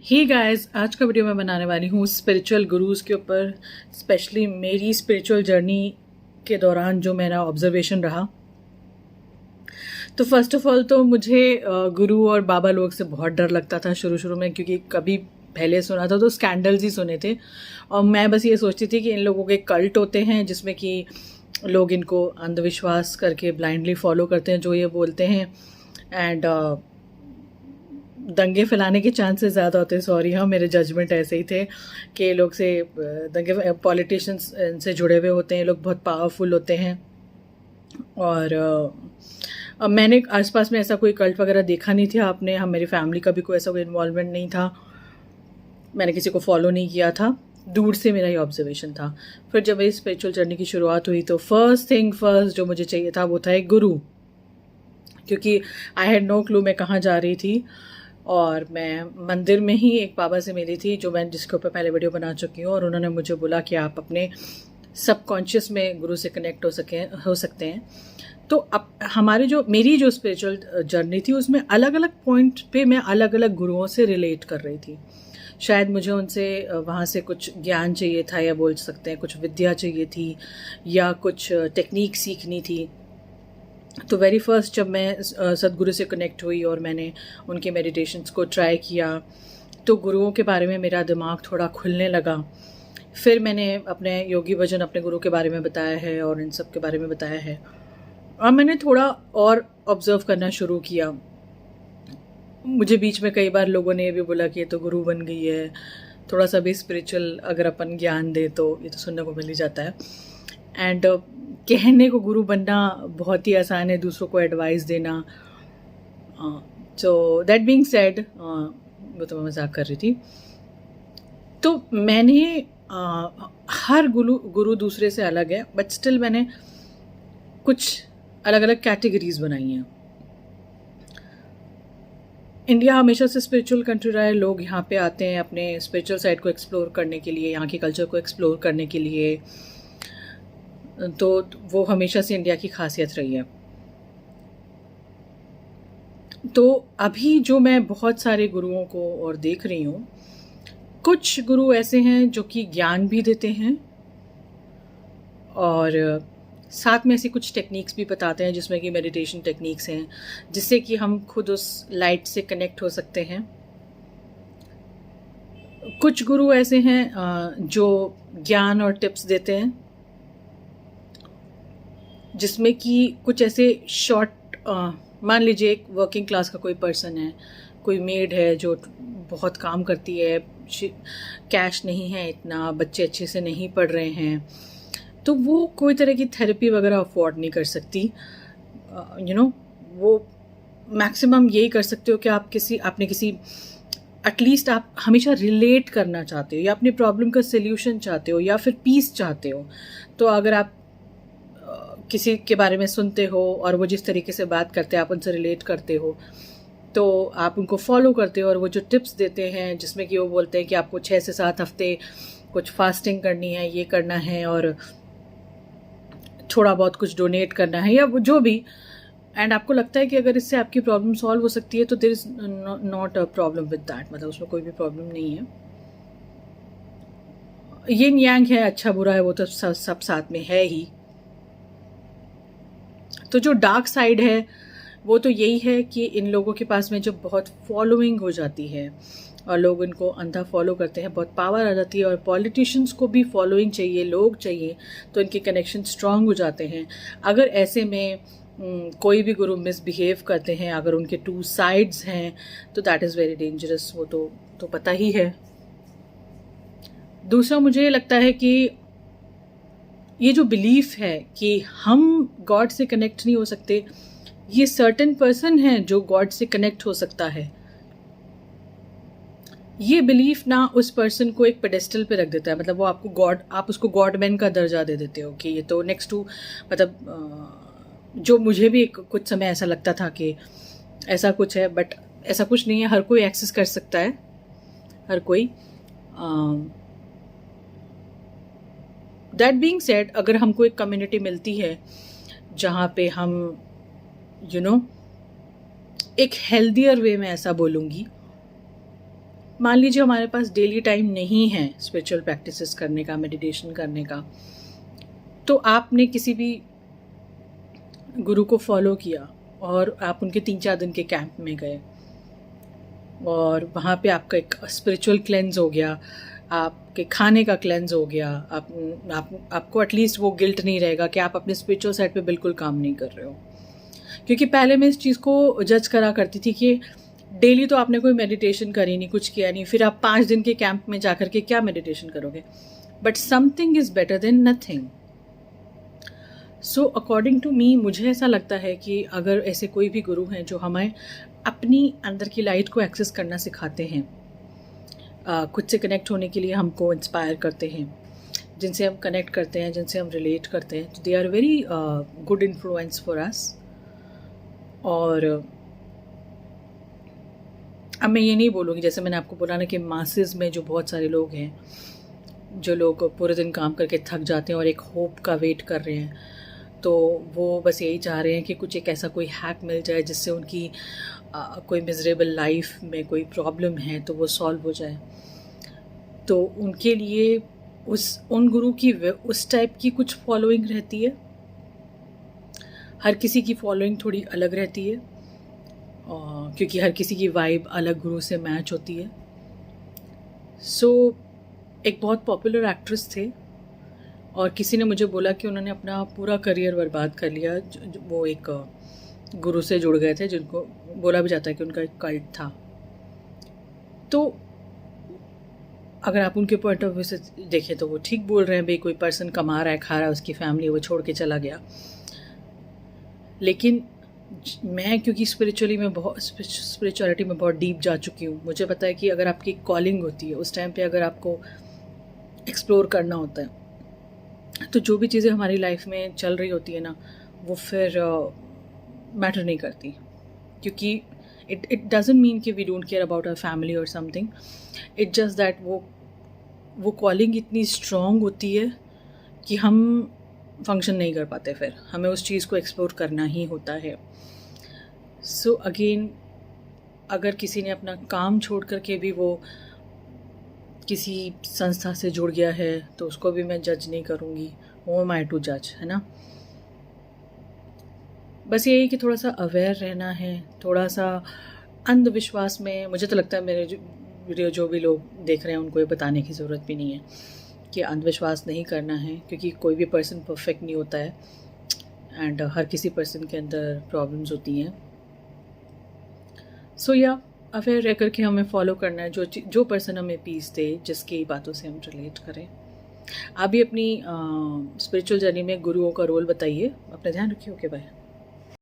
ही guys, आज का video मैं बनाने वाली हूँ स्पिरिचुअल गुरुज़ के ऊपर। स्पेशली मेरी स्पिरिचुअल जर्नी के दौरान जो मेरा ऑब्जर्वेशन रहा। तो फर्स्ट ऑफ ऑल तो मुझे गुरु और बाबा लोग से बहुत डर लगता था शुरू शुरू में, क्योंकि कभी पहले सुना था तो स्कैंडल्स ही सुने थे। और मैं बस ये सोचती थी कि इन लोगों के कल्ट होते हैं जिसमें कि लोग इनको अंधविश्वास करके ब्लाइंडली फॉलो करते हैं जो ये बोलते हैं, एंड दंगे फैलाने के चांसेस ज़्यादा होते हैं। सॉरी, हाँ, मेरे जजमेंट ऐसे ही थे कि लोग से दंगे पॉलिटिशियंस से जुड़े हुए होते हैं, लोग बहुत पावरफुल होते हैं। और अब मैंने आसपास में ऐसा कोई कल्ट वगैरह देखा नहीं था। मेरी फैमिली का भी कोई ऐसा कोई इन्वॉल्वमेंट नहीं था, मैंने किसी को फॉलो नहीं किया था, दूर से मेरा ये ऑब्जर्वेशन था। फिर जब मेरी स्पिरिचुअल जर्नी की शुरुआत हुई तो फर्स्ट थिंग फर्स्ट जो मुझे चाहिए था वो था एक गुरु, क्योंकि आई हैड नो क्लू मैं कहाँ जा रही थी। और मैं मंदिर में ही एक बाबा से मिली थी जिसके ऊपर पहले वीडियो बना चुकी हूँ, और उन्होंने मुझे बोला कि आप अपने सबकॉन्शियस में गुरु से कनेक्ट हो सकते हैं। तो अब मेरी जो स्पिरिचुअल जर्नी थी उसमें अलग अलग पॉइंट पे मैं अलग अलग गुरुओं से रिलेट कर रही थी। शायद मुझे उनसे वहाँ से कुछ ज्ञान चाहिए था, या बोल सकते हैं कुछ विद्या चाहिए थी, या कुछ टेक्निक सीखनी थी। तो वेरी फर्स्ट जब मैं सदगुरु से कनेक्ट हुई और मैंने उनके मेडिटेशंस को ट्राई किया तो गुरुओं के बारे में मेरा दिमाग थोड़ा खुलने लगा। फिर मैंने अपने योगी भजन अपने गुरु के बारे में बताया है और इन सब के बारे में बताया है, और मैंने थोड़ा और ऑब्जर्व करना शुरू किया। मुझे बीच में कई बार लोगों ने ये भी बोला कि ये तो गुरु बन गई है, थोड़ा सा भी स्पिरिचुअल अगर अपन ज्ञान दे तो ये तो सुनने को मिल ही जाता है। एंड कहने को गुरु बनना बहुत ही आसान है, दूसरों को एडवाइस देना। सो दैट बीइंग सेड, वो तो मैं मजाक कर रही थी। तो मैंने हर गुरु दूसरे से अलग है, बट स्टिल मैंने कुछ अलग अलग कैटेगरीज बनाई हैं। इंडिया हमेशा से स्पिरिचुअल कंट्री रहा है, लोग यहाँ पे आते हैं अपने स्पिरिचुअल साइड को एक्सप्लोर करने के लिए, यहाँ के कल्चर को एक्सप्लोर करने के लिए। तो वो हमेशा से इंडिया की खासियत रही है। तो अभी जो मैं बहुत सारे गुरुओं को और देख रही हूँ, कुछ गुरु ऐसे हैं जो कि ज्ञान भी देते हैं और साथ में ऐसी कुछ टेक्निक्स भी बताते हैं जिसमें कि मेडिटेशन टेक्निक्स हैं, जिससे कि हम खुद उस लाइट से कनेक्ट हो सकते हैं। कुछ गुरु ऐसे हैं जो ज्ञान और टिप्स देते हैं, जिसमें कि कुछ ऐसे शॉर्ट, मान लीजिए एक वर्किंग क्लास का कोई पर्सन है, कोई मेड है जो बहुत काम करती है, कैश नहीं है इतना, बच्चे अच्छे से नहीं पढ़ रहे हैं, तो वो कोई तरह की थेरेपी वगैरह अफोर्ड नहीं कर सकती। वो मैक्सिमम यही कर सकते हो कि आपने किसी एटलीस्ट आप हमेशा रिलेट करना चाहते हो, या अपनी प्रॉब्लम का सोल्यूशन चाहते हो, या फिर पीस चाहते हो। तो अगर आप किसी के बारे में सुनते हो और वो जिस तरीके से बात करते हैं आप उनसे रिलेट करते हो, तो आप उनको फॉलो करते हो, और वो जो टिप्स देते हैं जिसमें कि वो बोलते हैं कि आपको 6 से 7 हफ्ते कुछ फास्टिंग करनी है, ये करना है, और थोड़ा बहुत कुछ डोनेट करना है, या जो भी, एंड आपको लगता है कि अगर इससे आपकी प्रॉब्लम सॉल्व हो सकती है तो there is not a problem with that, मतलब उसमें कोई भी प्रॉब्लम नहीं है। यिन यांग है, अच्छा बुरा है, वो तो सब साथ में है ही। तो जो डार्क साइड है वो तो यही है कि इन लोगों के पास में जब बहुत फॉलोइंग हो जाती है और लोग इनको अंधा फॉलो करते हैं, बहुत पावर आ जाती है, और पॉलिटिशियंस को भी फॉलोइंग चाहिए, लोग चाहिए, तो इनके कनेक्शन स्ट्रांग हो जाते हैं। अगर ऐसे में कोई भी गुरु मिसबिहेव करते हैं, अगर उनके 2 साइड्स हैं, तो दैट इज़ वेरी डेंजरस। वो तो पता ही है। दूसरा मुझे लगता है कि ये जो बिलीफ है कि हम गॉड से कनेक्ट नहीं हो सकते, ये सर्टेन पर्सन है जो गॉड से कनेक्ट हो सकता है। ये बिलीफ ना उस पर्सन को एक पेडेस्टल पे रख देता है, मतलब वो आप उसको गॉड मैन का दर्जा दे देते हो कि ये तो नेक्स्ट टू, मतलब जो मुझे भी कुछ समय ऐसा लगता था कि ऐसा कुछ है, बट ऐसा कुछ नहीं है। हर कोई एक्सेस कर सकता है, हर कोई। दैट बीइंग सेड, अगर हमको एक कम्युनिटी मिलती है जहाँ पे हम एक हेल्दियर वे में, ऐसा बोलूँगी, मान लीजिए हमारे पास डेली टाइम नहीं है स्पिरिचुअल प्रैक्टिसेस करने का, मेडिटेशन करने का, तो आपने किसी भी गुरु को फॉलो किया और आप उनके 3-4 दिन के कैंप में गए और वहाँ पे आपका एक स्पिरिचुअल क्लेंज हो गया, आपके खाने का क्लेंज हो गया, आपको एटलीस्ट वो गिल्ट नहीं रहेगा कि आप अपने स्पिरिचुअल साइड पे बिल्कुल काम नहीं कर रहे हो। क्योंकि पहले मैं इस चीज़ को जज करा करती थी कि डेली तो आपने कोई मेडिटेशन करी नहीं, कुछ किया नहीं, फिर आप 5 दिन के कैंप में जा कर के क्या मेडिटेशन करोगे। But something is better than nothing. So according to me, मुझे ऐसा लगता है कि अगर ऐसे कोई भी गुरु हैं जो हमें अपनी अंदर की लाइट को एक्सेस करना सिखाते हैं, खुद से कनेक्ट होने के लिए हमको इंस्पायर करते हैं, जिनसे हम कनेक्ट करते हैं, जिनसे हम रिलेट करते हैं, तो they are very good influence for us. और अब मैं ये नहीं बोलूँगी, जैसे मैंने आपको बोला ना कि मासेस में जो बहुत सारे लोग हैं, जो लोग पूरे दिन काम करके थक जाते हैं और एक होप का वेट कर रहे हैं, तो वो बस यही चाह रहे हैं कि कुछ एक ऐसा कोई हैक मिल जाए जिससे उनकी कोई मिजरेबल लाइफ में कोई प्रॉब्लम है तो वो सॉल्व हो जाए। तो उनके लिए उन गुरु की उस टाइप की कुछ फॉलोइंग रहती है। हर किसी की फॉलोइंग थोड़ी अलग रहती है, क्योंकि हर किसी की वाइब अलग गुरु से मैच होती है। सो एक बहुत पॉपुलर एक्ट्रेस थे और किसी ने मुझे बोला कि उन्होंने अपना पूरा करियर बर्बाद कर लिया। वो एक गुरु से जुड़ गए थे, जिनको बोला भी जाता है कि उनका एक कल्ट था। तो अगर आप उनके पॉइंट ऑफ व्यू से देखें तो वो ठीक बोल रहे हैं, भाई कोई पर्सन कमा रहा है, खा रहा है, उसकी फैमिली वो छोड़ के चला गया। लेकिन मैं क्योंकि स्पिरिचुअलिटी में बहुत डीप जा चुकी हूँ, मुझे पता है कि अगर आपकी कॉलिंग होती है उस टाइम पे, अगर आपको एक्सप्लोर करना होता है, तो जो भी चीज़ें हमारी लाइफ में चल रही होती है ना, वो फिर मैटर नहीं करती। क्योंकि इट डजंट मीन कि we don't care about our family और समथिंग। इट जस्ट दैट वो कॉलिंग इतनी स्ट्रॉन्ग होती है कि हम फंक्शन नहीं कर पाते, फिर हमें उस चीज़ को एक्सप्लोर करना ही होता है। सो अगेन, अगर किसी ने अपना काम छोड़ करके भी वो किसी संस्था से जुड़ गया है तो उसको भी मैं जज नहीं करूँगी, वो एम आई टू जज, है ना। बस यही कि थोड़ा सा अवेयर रहना है, थोड़ा सा अंधविश्वास में, मुझे तो लगता है मेरे वीडियो जो भी लोग देख रहे हैं उनको ये बताने की ज़रूरत भी नहीं है कि अंधविश्वास नहीं करना है, क्योंकि कोई भी पर्सन परफेक्ट नहीं होता है एंड हर किसी पर्सन के अंदर प्रॉब्लम्स होती हैं। सो या अवेयर रह करके हमें फॉलो करना है जो पर्सन हमें पीस दे, जिसकी बातों से हम रिलेट करें। आप भी अपनी स्पिरिचुअल जर्नी में गुरुओं का रोल बताइए। अपना ध्यान रखिए। Okay, bye.